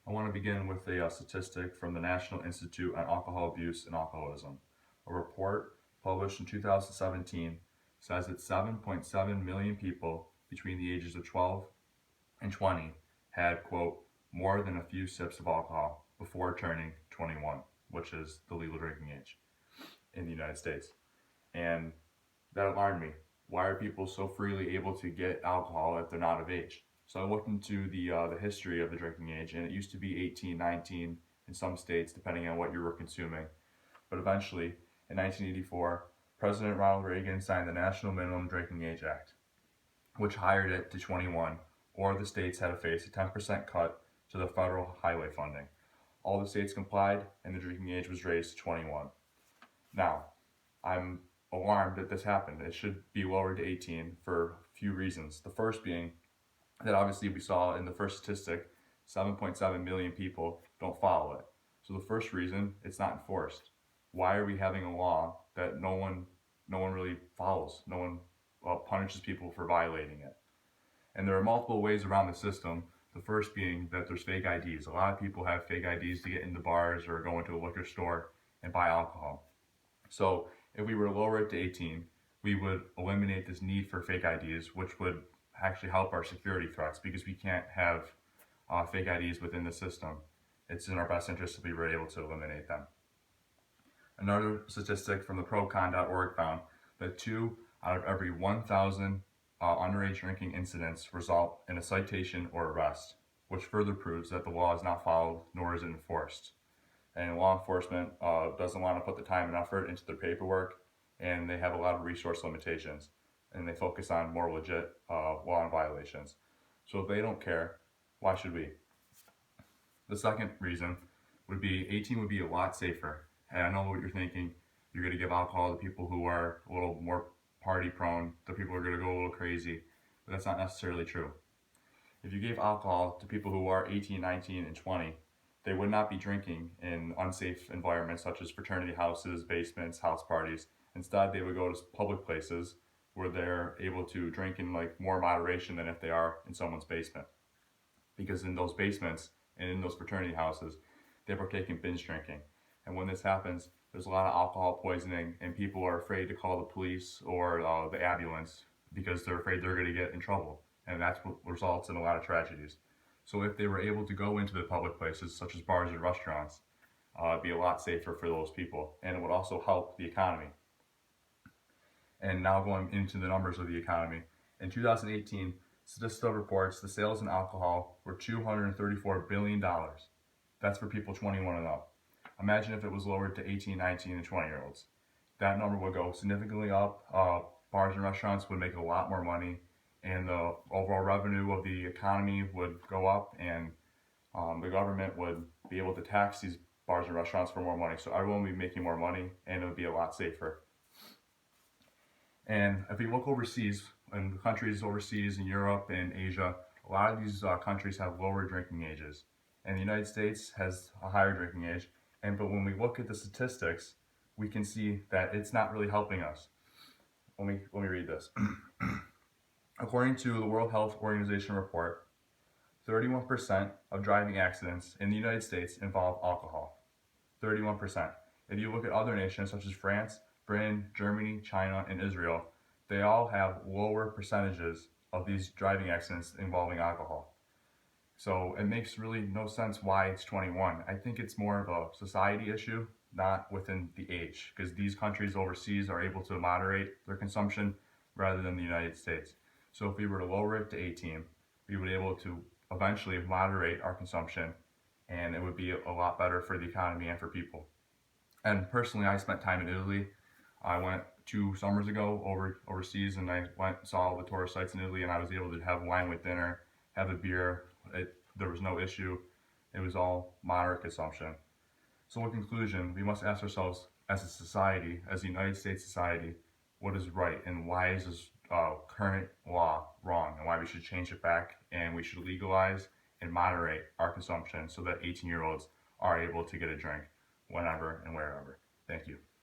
I want to begin with a statistic from the National Institute on Alcohol Abuse and Alcoholism. A report published in 2017 says that 7.7 million people between the ages of 12 and 20 had, quote, more than a few sips of alcohol before turning 21, which is the legal drinking age in the United States. And that alarmed me. Why are people so freely able to get alcohol if they're not of age? So I looked into the history of the drinking age, and it used to be 18, 19 in some states, depending on what you were consuming. But eventually, in 1984, President Ronald Reagan signed the National Minimum Drinking Age Act, which highered it to 21, or the states had to face a 10% cut to the federal highway funding. All the states complied, and the drinking age was raised to 21. Now, I'm alarmed that this happened. It should be lowered to 18 for a few reasons. The first being that obviously we saw in the first statistic, 7.7 million people don't follow it. So the first reason, it's not enforced. Why are we having a law that no one really follows? No one punishes people for violating it. And there are multiple ways around the system. The first being that there's fake IDs. A lot of people have fake IDs to get into bars or go into a liquor store and buy alcohol. So if we were to lower it to 18, we would eliminate this need for fake IDs, which would actually help our security threats because we can't have fake IDs within the system. It's in our best interest if we were able to eliminate them. Another statistic from the procon.org found that 2 out of every 1,000 underage drinking incidents result in a citation or arrest, which further proves that the law is not followed nor is it enforced. And law enforcement doesn't want to put the time and effort into their paperwork, and they have a lot of resource limitations, and they focus on more legit law and violations. So if they don't care, why should we? The second reason would be 18 would be a lot safer. And I know what you're thinking. You're going to give alcohol to people who are a little more party prone. The people are going to go a little crazy. But that's not necessarily true. If you gave alcohol to people who are 18, 19, and 20, they would not be drinking in unsafe environments such as fraternity houses, basements, house parties. Instead, they would go to public places where they're able to drink in more moderation than if they are in someone's basement. Because in those basements and in those fraternity houses, they partake in binge drinking. And when this happens, there's a lot of alcohol poisoning, and people are afraid to call the police or the ambulance because they're afraid they're going to get in trouble. And that's what results in a lot of tragedies. So if they were able to go into the public places, such as bars and restaurants, it'd be a lot safer for those people. And it would also help the economy. And now going into the numbers of the economy. In 2018, Statista reports the sales in alcohol were $234 billion. That's for people 21 and up. Imagine if it was lowered to 18, 19, and 20-year-olds. That number would go significantly up. Bars and restaurants would make a lot more money, and the overall revenue of the economy would go up, and the government would be able to tax these bars and restaurants for more money. So everyone would be making more money, and it would be a lot safer. And if you look overseas, in countries overseas in Europe and Asia, a lot of these countries have lower drinking ages. And the United States has a higher drinking age. But when we look at the statistics, we can see that it's not really helping us. Let me read this. According to the World Health Organization report, 31% of driving accidents in the United States involve alcohol. 31%. If you look at other nations such as France, Britain, Germany, China, and Israel, they all have lower percentages of these driving accidents involving alcohol. So it makes really no sense why it's 21. I think it's more of a society issue, not within the age, because these countries overseas are able to moderate their consumption rather than the United States. So if we were to lower it to 18, we would be able to eventually moderate our consumption, and it would be a lot better for the economy and for people. And personally, I spent time in Italy. I went 2 summers ago overseas, and I went and saw all the tourist sites in Italy, and I was able to have wine with dinner, have a beer. There was no issue. It was all moderate consumption. So in conclusion, we must ask ourselves as a society, as a United States society, what is right and why is this current law wrong, and why we should change it back, and we should legalize and moderate our consumption so that 18-year-olds are able to get a drink whenever and wherever. Thank you.